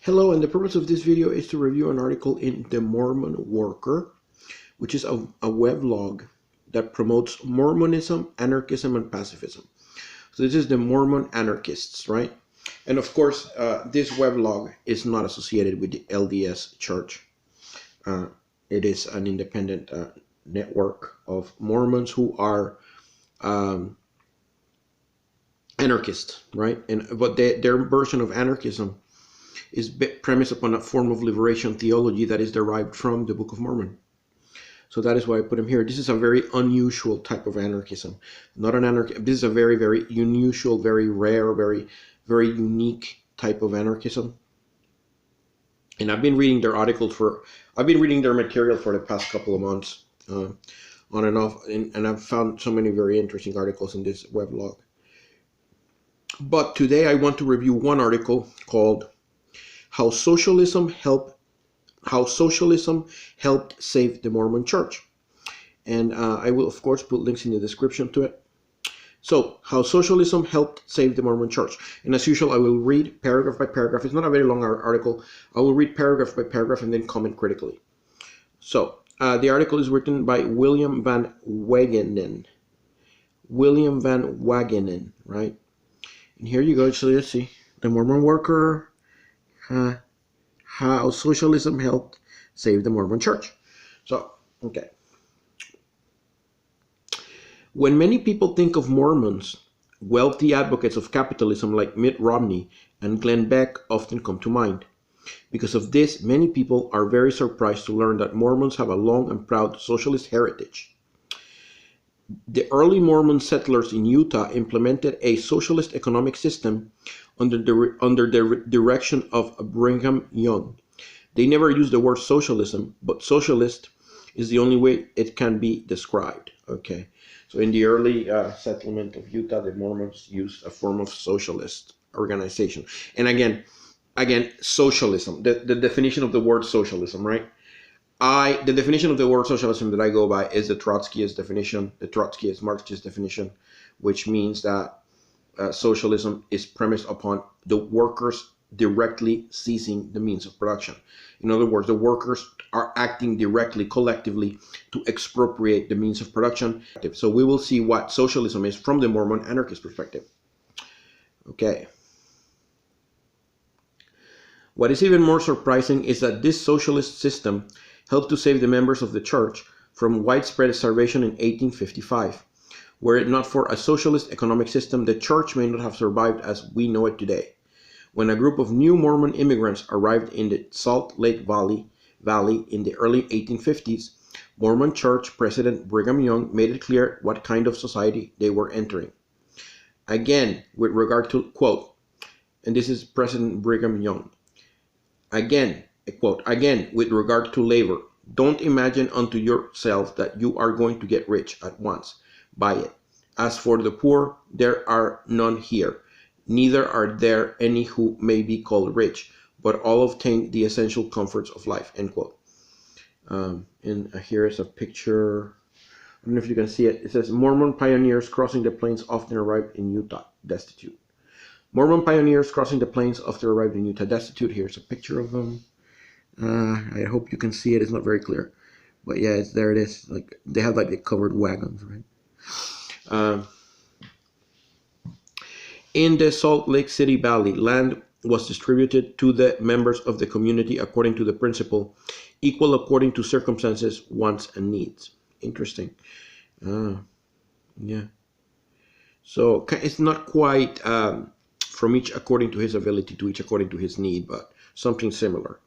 Hello, and the purpose of this video is to review an article in the Mormon Worker, which is a weblog that promotes Mormonism, anarchism, and pacifism. So this is the Mormon Anarchists, right? And of course, this weblog is not associated with the LDS Church. It is an independent network of Mormons who are anarchists, right? But their version of anarchism is premised upon a form of liberation theology that is derived from the Book of Mormon. So that is why I put him here. This is a very unusual type of anarchism. Not an anarchy. This is a very, very unusual, very rare, very, very unique type of anarchism. And I've been reading their articles I've been reading their material for the past couple of months, on and off, and I've found so many very interesting articles in this weblog. But today I want to review one article called How Socialism Helped Save the Mormon Church. And I will, of course, put links in the description to it. So, How Socialism Helped Save the Mormon Church. And as usual, I will read paragraph by paragraph. It's not a very long article. I will read paragraph by paragraph and then comment critically. So, the article is written by William Van Wagenen. William Van Wagenen, right? And here you go. So let's see. The Mormon Worker. How Socialism Helped Save the Mormon Church. So, okay. When many people think of Mormons, wealthy advocates of capitalism like Mitt Romney and Glenn Beck often come to mind. Because of this, many people are very surprised to learn that Mormons have a long and proud socialist heritage. The early Mormon settlers in Utah implemented a socialist economic system under the direction of Brigham Young. They never used the word socialism, but socialist is the only way it can be described. Okay, so in the early settlement of Utah, the Mormons used a form of socialist organization. And again, socialism, the definition of the word socialism, right? The definition of the word socialism that I go by is the Trotskyist definition, the Trotskyist Marxist definition, which means that socialism is premised upon the workers directly seizing the means of production. In other words, the workers are acting directly, collectively, to expropriate the means of production. So we will see what socialism is from the Mormon anarchist perspective. Okay. What is even more surprising is that this socialist system helped to save the members of the church from widespread starvation in 1855. Were it not for a socialist economic system, the church may not have survived as we know it today. When a group of new Mormon immigrants arrived in the Salt Lake Valley in the early 1850s, Mormon Church President Brigham Young made it clear what kind of society they were entering. Again, with regard to, quote, and this is President Brigham Young, again, quote, again, with regard to labor, don't imagine unto yourself that you are going to get rich at once by it. As for the poor, there are none here, neither are there any who may be called rich, but all obtain the essential comforts of life, end quote. And here is a picture. I don't know if you can see it. It says, Mormon pioneers crossing the plains often arrived in Utah, destitute. Mormon pioneers crossing the plains often arrived in Utah, destitute. Here's a picture of them. I hope you can see it. It's not very clear. But yeah, there it is. Like they have like the covered wagons, right? In the Salt Lake City Valley, land was distributed to the members of the community according to the principle, equal according to circumstances, wants, and needs. Interesting. Yeah. So it's not quite from each according to his ability to each according to his need, but something similar.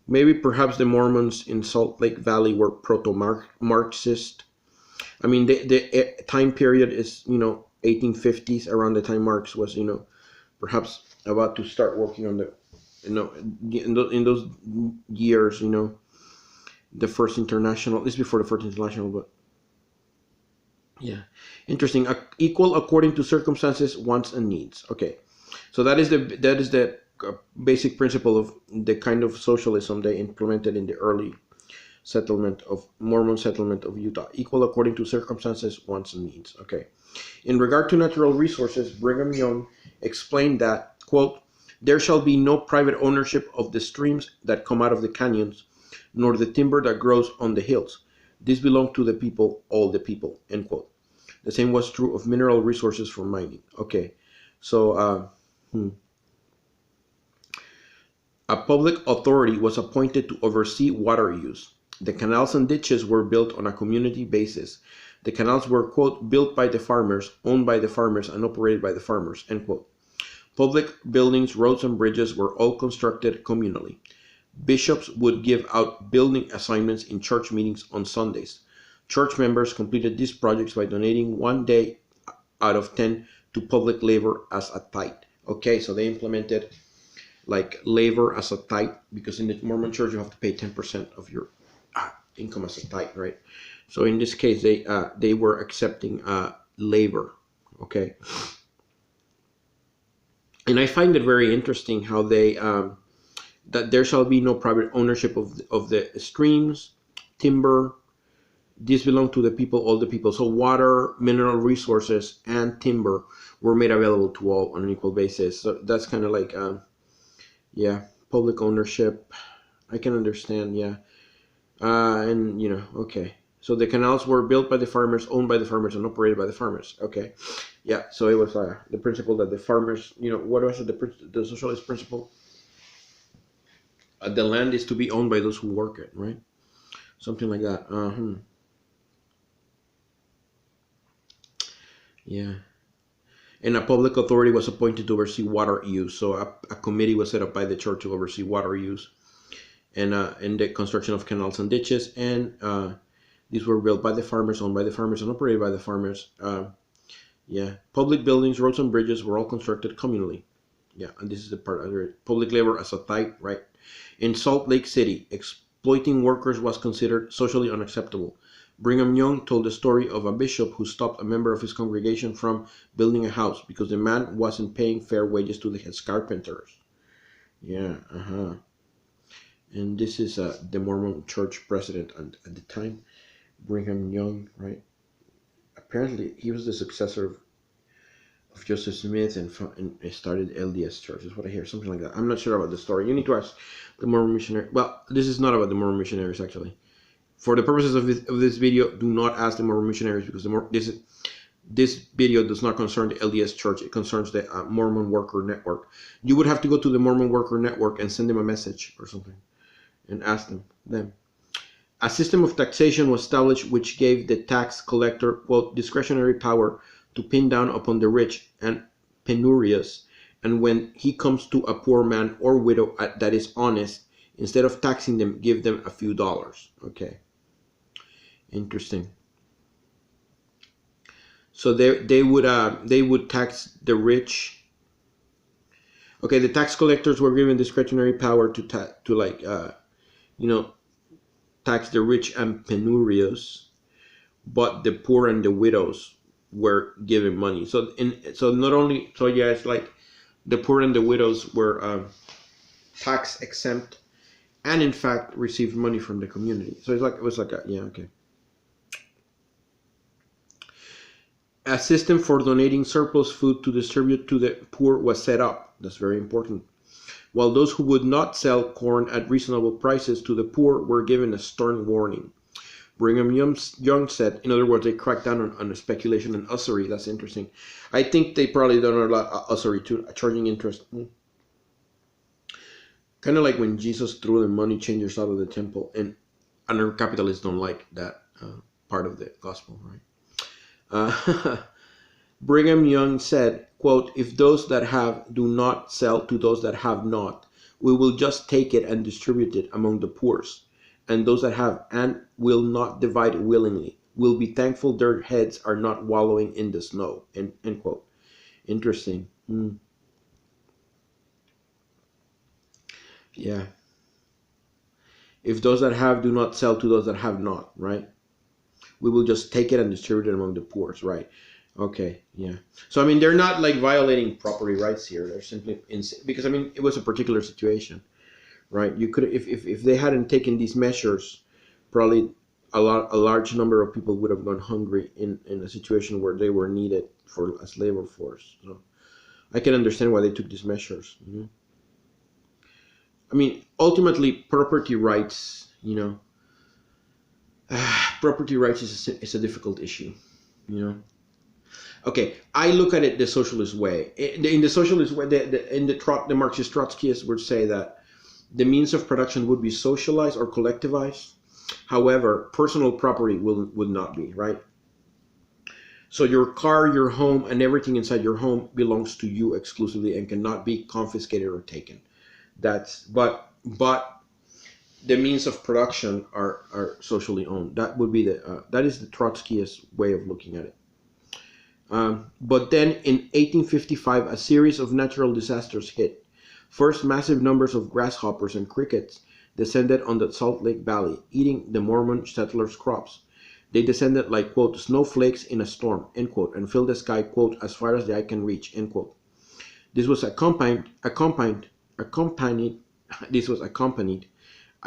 Maybe perhaps the Mormons in Salt Lake Valley were proto-Marxist. I mean, the time period is, 1850s, around the time Marx was, perhaps about to start working on the, in those years, the first international, this before the first international, but yeah, interesting. Equal according to circumstances, wants, and needs. Okay, so that is the basic principle of the kind of socialism they implemented in the early Mormon settlement of Utah. Equal according to circumstances, wants, and needs. Okay. In regard to natural resources, Brigham Young explained that, quote, There shall be no private ownership of the streams that come out of the canyons, nor the timber that grows on the hills. This belongs to the people, all the people, end quote. The same was true of mineral resources for mining. Okay, so a public authority was appointed to oversee water use. The canals and ditches were built on a community basis. The canals were, quote, built by the farmers, owned by the farmers, and operated by the farmers, end quote. Public buildings, roads, and bridges were all constructed communally. Bishops would give out building assignments in church meetings on Sundays. Church members completed these projects by donating 1 day out of 10 to public labor as a tithe. Okay, so they implemented like labor as a tithe, because in the Mormon church you have to pay 10% of your income as a tithe, right? So in this case they were accepting labor. Okay, and I find it very interesting how they that there shall be no private ownership of the streams, timber. These belong to the people, all the people. So water, mineral resources, and timber were made available to all on an equal basis. So that's kind of like yeah, public ownership. I can understand, yeah. And you know, okay. So the canals were built by the farmers, owned by the farmers, and operated by the farmers. Okay, yeah. So it was the principle that the farmers, you know, what was it? The socialist principle? The land is to be owned by those who work it, right? Something like that. Yeah. And a public authority was appointed to oversee water use. So a committee was set up by the church to oversee water use, and the construction of canals and ditches. And these were built by the farmers, owned by the farmers, and operated by the farmers. Yeah. Public buildings, roads, and bridges were all constructed communally. Yeah, and this is the part I read. Public labor as a tithe, right? In Salt Lake City, exploiting workers was considered socially unacceptable. Brigham Young told the story of a bishop who stopped a member of his congregation from building a house because the man wasn't paying fair wages to his carpenters. Yeah, And this is the Mormon Church president at the time, Brigham Young, right? Apparently, he was the successor of Joseph Smith and started LDS Church, is what I hear, something like that. I'm not sure about the story. You need to ask the Mormon missionary. Well, this is not about the Mormon missionaries, actually. For the purposes of this video, do not ask the Mormon missionaries, because this video does not concern the LDS Church. It concerns the Mormon Worker Network. You would have to go to the Mormon Worker Network and send them a message or something and ask them. A system of taxation was established which gave the tax collector, quote, discretionary power to pin down upon the rich and penurious, and when he comes to a poor man or widow that is honest, instead of taxing them, give them a few dollars. Okay. Interesting. So they would tax the rich. Okay, the tax collectors were given discretionary power to like tax the rich and penurious, but the poor and the widows were given money. So it's like the poor and the widows were tax exempt, and in fact received money from the community. So it was like okay. A system for donating surplus food to distribute to the poor was set up. That's very important. While those who would not sell corn at reasonable prices to the poor were given a stern warning. Brigham Young said, in other words, they cracked down on speculation and usury. That's interesting. I think they probably done a lot of usury too, charging interest. Kind of like when Jesus threw the money changers out of the temple, and anarcho-capitalists don't like that part of the gospel, right? Brigham Young said, quote, if those that have do not sell to those that have not, we will just take it and distribute it among the poor. And those that have and will not divide willingly will be thankful their heads are not wallowing in the snow. End quote. Interesting. Yeah. If those that have do not sell to those that have not, right? We will just take it and distribute it among the poor, right? Okay, yeah. So, I mean, they're not like violating property rights here. They're simply, because, I mean, it was a particular situation, right? You could, if they hadn't taken these measures, probably a large number of people would have gone hungry in a situation where they were needed as labor force. So I can understand why they took these measures. I mean, ultimately, property rights, you know, property rights is a difficult issue, you know. Okay, I look at it the socialist way. In the socialist way, the Marxist Trotskyists would say that the means of production would be socialized or collectivized. However, personal property would not be, right? So your car, your home, and everything inside your home belongs to you exclusively and cannot be confiscated or taken. But the means of production are socially owned. That would be that is the Trotskyist way of looking at it. But then in 1855, a series of natural disasters hit. First, massive numbers of grasshoppers and crickets descended on the Salt Lake Valley, eating the Mormon settlers' crops. They descended like, quote, snowflakes in a storm, end quote, and filled the sky, quote, as far as the eye can reach, end quote. This was accompanied, I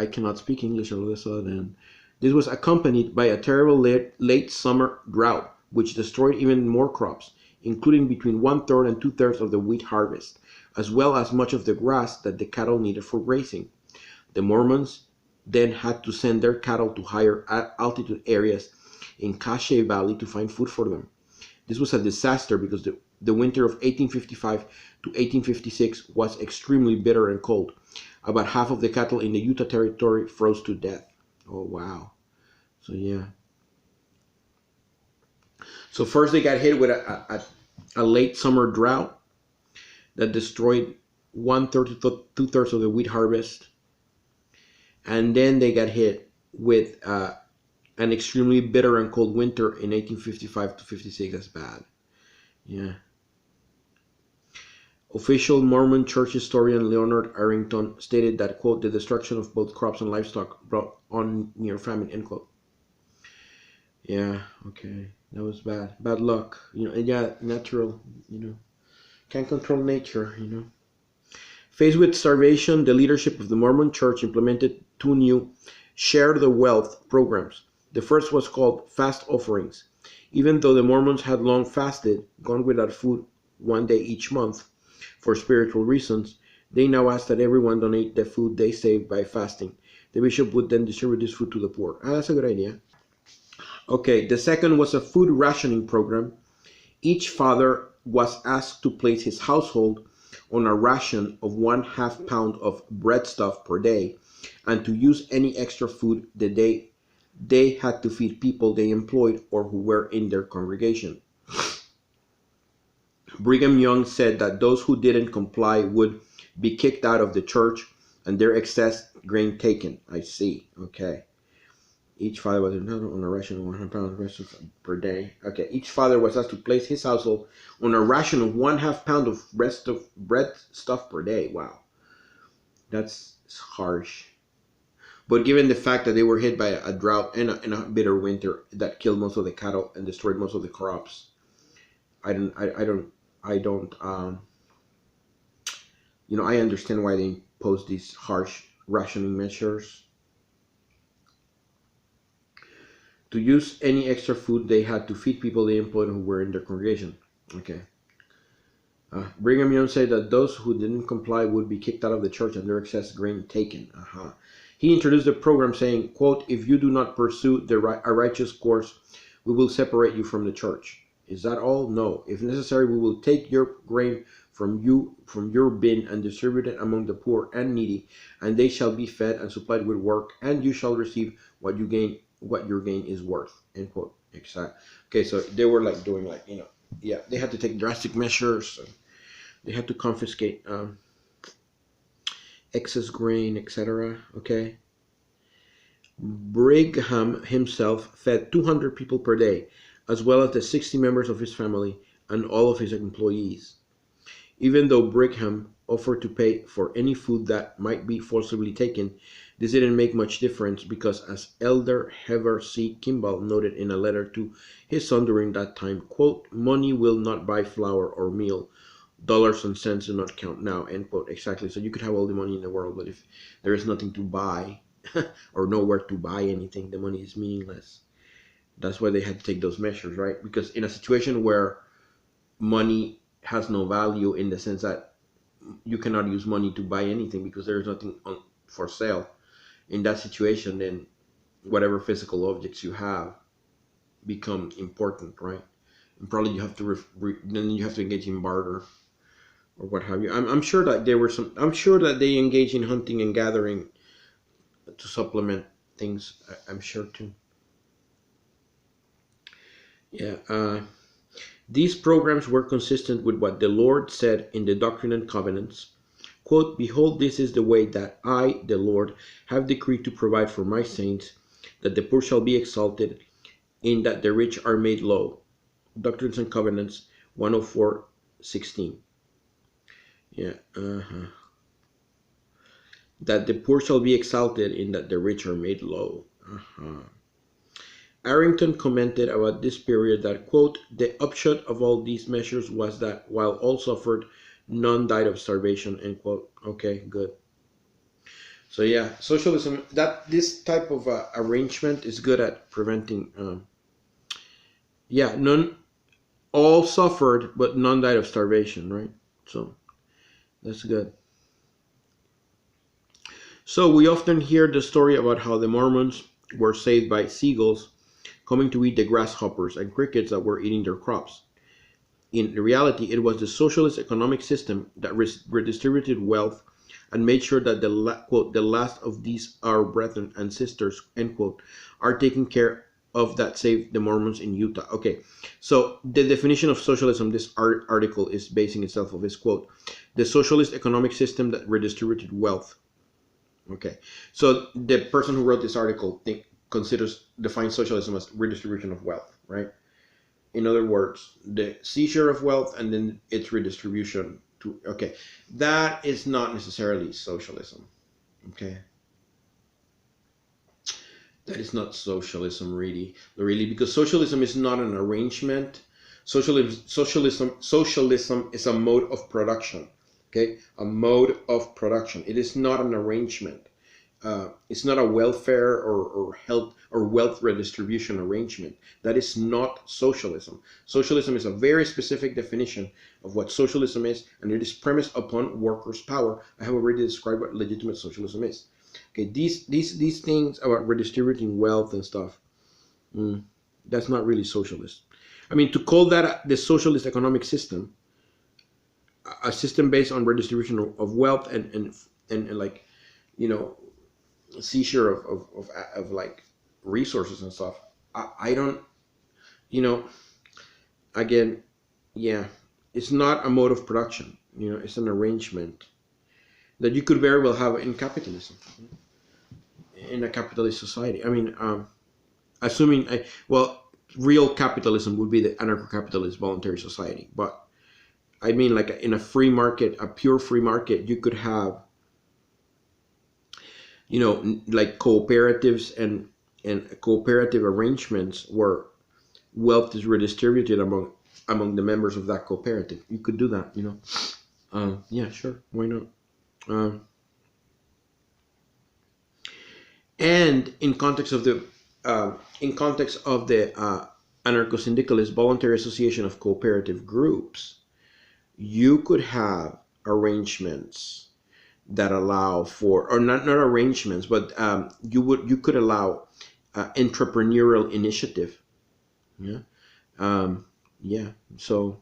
cannot speak English, Alyssa, then. This was accompanied by a terrible late summer drought, which destroyed even more crops, including between 1/3 and 2/3 of the wheat harvest, as well as much of the grass that the cattle needed for grazing. The Mormons then had to send their cattle to higher altitude areas in Cache Valley to find food for them. This was a disaster because the winter of 1855 to 1856 was extremely bitter and cold. About half of the cattle in the Utah Territory froze to death. Oh, wow. So, yeah. So first they got hit with a late summer drought that destroyed 1/3 to 2/3 of the wheat harvest. And then they got hit with an extremely bitter and cold winter in 1855 to 56. That's bad. Yeah. Official Mormon church historian Leonard Arrington stated that, quote, the destruction of both crops and livestock brought on near famine, end quote. Yeah, okay. That was bad. Bad luck. You know, yeah, natural, you know. Can't control nature, you know. Faced with starvation, the leadership of the Mormon Church implemented two new Share the Wealth programs. The first was called Fast Offerings. Even though the Mormons had long fasted, gone without food one day each month for spiritual reasons, they now asked that everyone donate the food they saved by fasting. The bishop would then distribute this food to the poor. That's a good idea. Okay, the second was a food rationing program. Each father was asked to place his household on a ration of 1/2 pound of breadstuff per day and to use any extra food the day they had to feed people they employed or who were in their congregation. Brigham Young said that those who didn't comply would be kicked out of the church and their excess grain taken. I see. Okay. Each father was on a ration of 100 pounds per day. Okay, each father was asked to place his household on a ration of 1/2 pound of bread stuff per day. Wow, that's harsh. But given the fact that they were hit by a drought and a bitter winter that killed most of the cattle and destroyed most of the crops, I don't. You know, I understand why they imposed these harsh rationing measures. To use any extra food they had to feed people they employed who were in their congregation. Okay. Brigham Young said that those who didn't comply would be kicked out of the church and their excess grain taken. He introduced the program saying, quote, if you do not pursue a righteous course, we will separate you from the church. Is that all? No. If necessary, we will take your grain from your bin and distribute it among the poor and needy, and they shall be fed and supplied with work, and you shall receive what your gain is worth, end quote. Exactly. Okay, so they were like doing like, you know, yeah, they had to take drastic measures. They had to confiscate excess grain, etc. Okay. Brigham himself fed 200 people per day, as well as the 60 members of his family and all of his employees. Even though Brigham offered to pay for any food that might be forcibly taken, this didn't make much difference because, as Elder Heber C. Kimball noted in a letter to his son during that time, quote, money will not buy flour or meal. Dollars and cents do not count now, end quote. Exactly. So you could have all the money in the world, but if there is nothing to buy or nowhere to buy anything, the money is meaningless. That's why they had to take those measures, right? Because in a situation where money has no value in the sense that you cannot use money to buy anything because there's nothing for sale. In that situation, then whatever physical objects you have become important, right? And probably you have to then you have to engage in barter or what have you. I'm sure that there were some. I'm sure that they engage in hunting and gathering to supplement things. I'm sure too. Yeah. These programs were consistent with what the Lord said in the Doctrine and Covenants. Quote, "Behold, this is the way that I, the Lord, have decreed to provide for my saints, that the poor shall be exalted, in that the rich are made low." Doctrines and Covenants 104:16. Yeah. That the poor shall be exalted, in that the rich are made low. Arrington commented about this period that, quote, "The upshot of all these measures was that while all suffered, none died of starvation," end quote. Okay, good. So yeah, socialism, that this type of arrangement is good at preventing, none, all suffered, but none died of starvation, right? So that's good. So we often hear the story about how the Mormons were saved by seagulls coming to eat the grasshoppers and crickets that were eating their crops. In reality, it was the socialist economic system that redistributed wealth and made sure that quote, "the last of these our brethren and sisters," end quote, "are taken care of that saved the Mormons in Utah." Okay, so the definition of socialism this article is basing itself on this quote: "The socialist economic system that redistributed wealth." Okay, so the person who wrote this article defines socialism as redistribution of wealth, right? In other words, the seizure of wealth and then its redistribution to, okay, that is not necessarily socialism. Okay, that is not socialism really, because socialism is not an arrangement. Socialism is a mode of production. Okay, a mode of production. It is not an arrangement. It's not a welfare or health or wealth redistribution arrangement. That is not socialism. Socialism is a very specific definition of what socialism is, and it is premised upon workers' power. I have already described what legitimate socialism is. Okay, these things about redistributing wealth and stuff, that's not really socialist. I mean, to call that the socialist economic system, a system based on redistribution of wealth and like, you know, seizure of like resources and stuff, I don't, you know, again, yeah, it's not a mode of production. You know, it's an arrangement that you could very well have in capitalism, in a capitalist society. I mean, assuming, real capitalism would be the anarcho-capitalist voluntary society, but I mean, like in a free market, a pure free market, you could have, you know, like cooperatives and cooperative arrangements where wealth is redistributed among the members of that cooperative. You could do that, you know. Yeah, sure, why not? And in context of the anarcho-syndicalist voluntary association of cooperative groups, you could have arrangements that allow for, or not arrangements, but you could allow entrepreneurial initiative. Yeah, yeah. So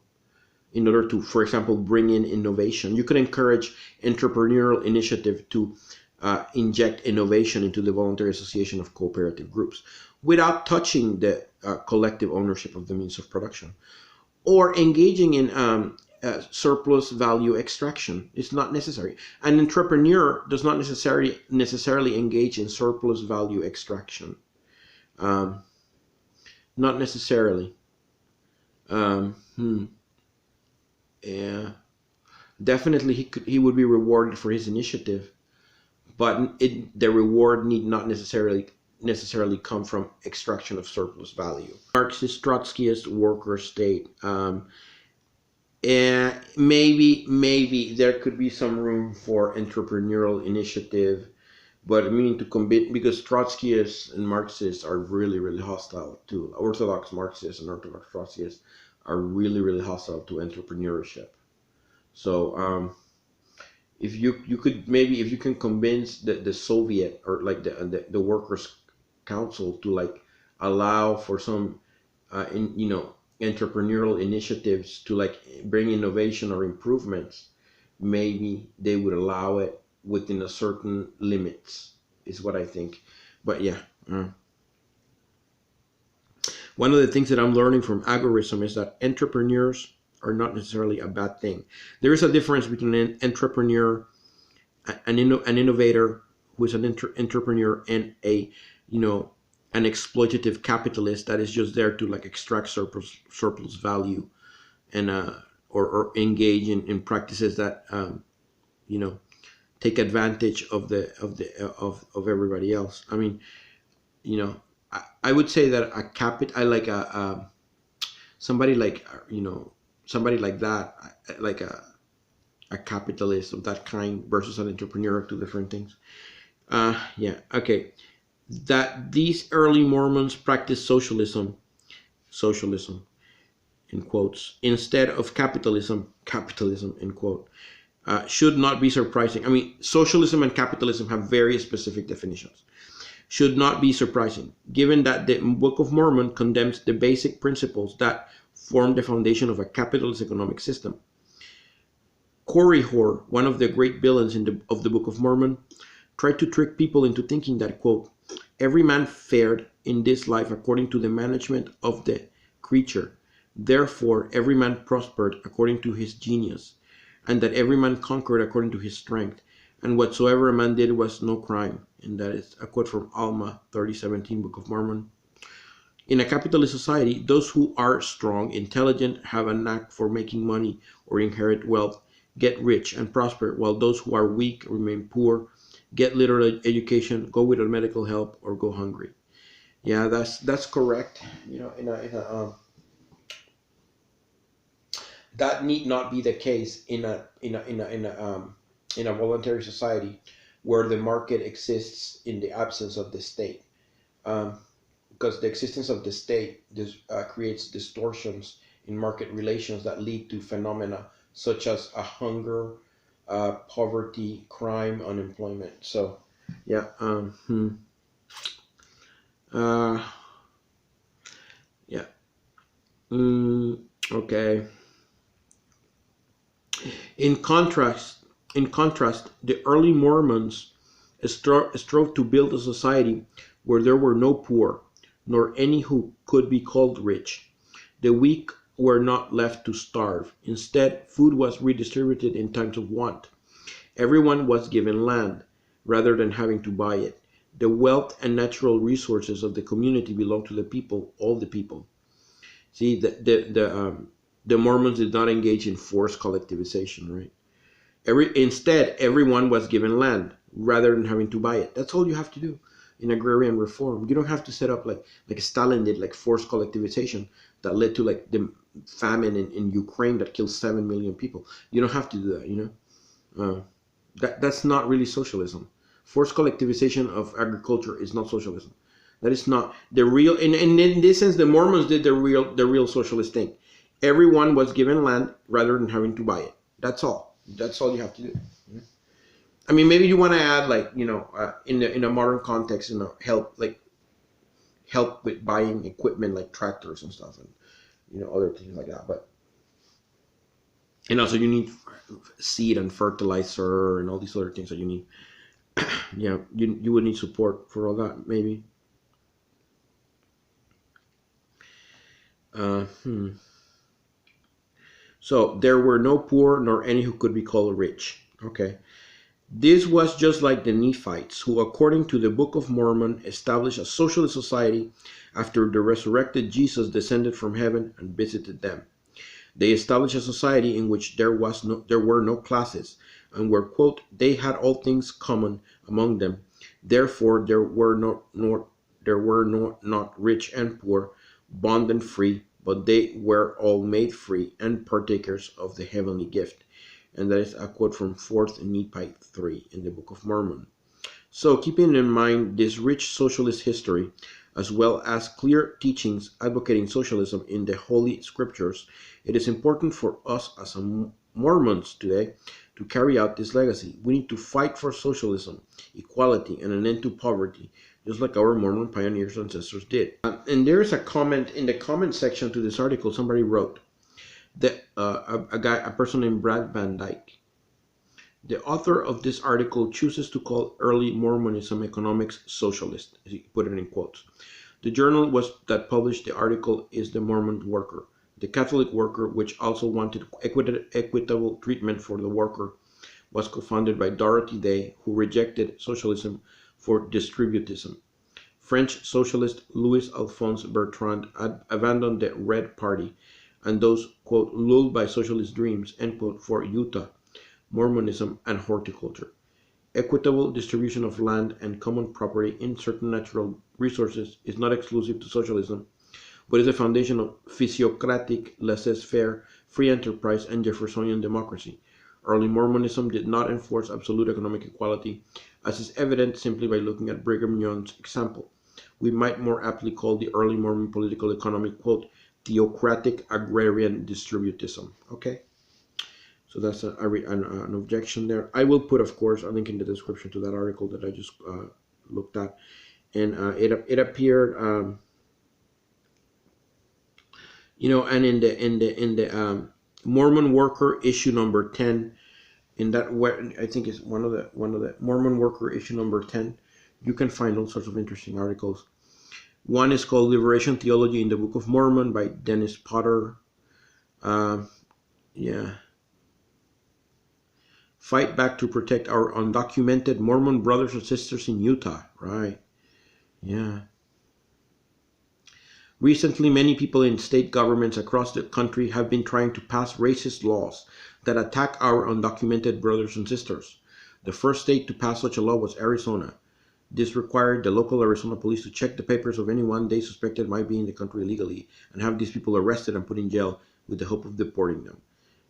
in order to, for example, bring in innovation, you could encourage entrepreneurial initiative to inject innovation into the voluntary association of cooperative groups without touching the collective ownership of the means of production, or engaging in surplus value extraction. It's not necessary. An entrepreneur does not necessarily engage in surplus value extraction. Not necessarily. Yeah, definitely he would be rewarded for his initiative, but the reward need not necessarily come from extraction of surplus value. Marxist Trotskyist worker state. And maybe there could be some room for entrepreneurial initiative, but meaning to combine, because Trotskyists and Marxists are really, really hostile to Orthodox Marxists, and Orthodox Trotskyists are really, really hostile to entrepreneurship. So if you could, maybe if you can convince the Soviet, or like the workers council, to like allow for some entrepreneurial initiatives to like bring innovation or improvements, maybe they would allow it within a certain limits, is what I think. But yeah, one of the things that I'm learning from agorism is that entrepreneurs are not necessarily a bad thing. There is a difference between an entrepreneur, an innovator who is an entrepreneur, and a an exploitative capitalist that is just there to like extract surplus value, and or engage in practices that take advantage of everybody else. I mean, I would say that I like somebody like somebody like that, like a capitalist of that kind versus an entrepreneur, are two different things. Yeah, okay. That these early Mormons practiced socialism in quotes, instead of capitalism in quote, should not be surprising. I mean, socialism and capitalism have very specific definitions. Should not be surprising, given that the Book of Mormon condemns the basic principles that form the foundation of a capitalist economic system. Korihor, one of the great villains of the Book of Mormon, tried to trick people into thinking that, quote, every man fared in this life according to the management of the creature. Therefore, every man prospered according to his genius, and that every man conquered according to his strength, and whatsoever a man did was no crime. And that is a quote from Alma 30:17, Book of Mormon. In a capitalist society, those who are strong, intelligent, have a knack for making money or inherit wealth, get rich and prosper, while those who are weak remain poor, get little education, go without medical help, or go hungry. Yeah, that's correct. That need not be the case in a voluntary society where the market exists in the absence of the state, because the existence of the state creates distortions in market relations that lead to phenomena such as a hunger, poverty, crime, unemployment. So yeah, yeah, okay. In contrast, the early Mormons strove to build a society where there were no poor, nor any who could be called rich. The weak were not left to starve. Instead, food was redistributed in times of want. Everyone was given land, rather than having to buy it. The wealth and natural resources of the community belonged to the people, all the people. See, the Mormons did not engage in forced collectivization, right? Instead, everyone was given land rather than having to buy it. That's all you have to do in agrarian reform. You don't have to set up like Stalin did, like forced collectivization that led to like the famine in Ukraine that killed 7 million people. You don't have to do that, that's not really socialism. Forced collectivization of agriculture is not socialism. That is not the real. In this sense, the Mormons did the real socialist thing. Everyone was given land rather than having to buy it. That's all. That's all you have to do. I mean, maybe you want to add like in a modern context, help with buying equipment like tractors and stuff, and other things like that. But and also you need seed and fertilizer and all these other things that you need. Yeah, you would need support for all that, maybe. So there were no poor nor any who could be called rich. Okay. This was just like the Nephites, who according to the Book of Mormon established a socialist society after the resurrected Jesus descended from heaven and visited them. They established a society in which there were no classes, and where, quote, they had all things common among them. Therefore there were not rich and poor, bond and free, but they were all made free and partakers of the heavenly gift. And that is a quote from 4th Nephi 3 in the Book of Mormon. So keeping in mind this rich socialist history, as well as clear teachings advocating socialism in the Holy Scriptures, it is important for us Mormons today to carry out this legacy. We need to fight for socialism, equality, and an end to poverty, just like our Mormon pioneers ancestors did. And there is a comment in the comment section to this article. Somebody wrote that a person named Brad Van Dyke. The author of this article chooses to call early Mormonism economics socialist. He put it in quotes. The journal that published the article is the Mormon Worker. The Catholic Worker, which also wanted equitable treatment for the worker, was co-founded by Dorothy Day, who rejected socialism for distributism. French socialist Louis Alphonse Bertrand abandoned the Red Party, and those, quote, lulled by socialist dreams, end quote, for Utah, Mormonism, and horticulture. Equitable distribution of land and common property in certain natural resources is not exclusive to socialism, but is the foundation of Theocratic, laissez-faire, free enterprise, and Jeffersonian democracy. Early Mormonism did not enforce absolute economic equality, as is evident simply by looking at Brigham Young's example. We might more aptly call the early Mormon political economy, quote, Theocratic agrarian distributism. Okay? So that's an objection there. I will put, of course, a link in the description to that article that I just looked at. And it appeared, and in the Mormon Worker issue number 10, in that, I think it's one of the Mormon Worker issue number 10, you can find all sorts of interesting articles. One is called Liberation Theology in the Book of Mormon by Dennis Potter. Fight back to protect our undocumented Mormon brothers and sisters in Utah. Right. Yeah. Recently, many people in state governments across the country have been trying to pass racist laws that attack our undocumented brothers and sisters. The first state to pass such a law was Arizona. This required the local Arizona police to check the papers of anyone they suspected might be in the country illegally and have these people arrested and put in jail with the hope of deporting them.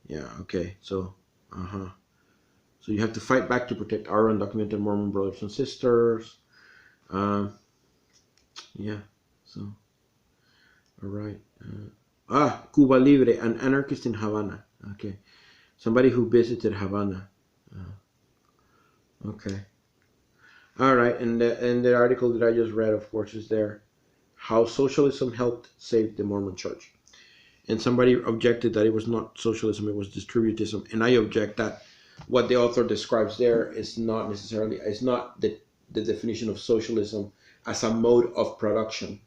Yeah, okay, so, So you have to fight back to protect our undocumented Mormon brothers and sisters. Yeah, so, all right. Cuba Libre, an anarchist in Havana. Okay, somebody who visited Havana. Okay. All right, and the article that I just read, of course, is there. How socialism helped save the Mormon Church. And somebody objected that it was not socialism, it was distributism. And I object that what the author describes there is not necessarily, it's not the definition of socialism as a mode of production.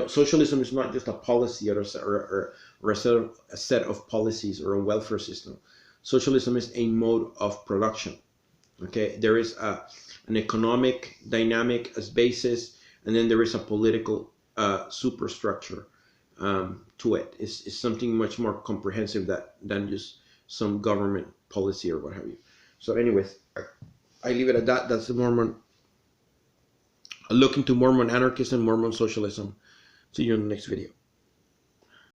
Socialism is not just a policy or a set of policies or a welfare system. Socialism is a mode of production. Okay, there is an economic dynamic as basis, and then there is a political superstructure to it. It's something much more comprehensive than just some government policy or what have you. So anyways, I leave it at that. That's the Mormon, a look into Mormon anarchism, Mormon socialism. See you in the next video.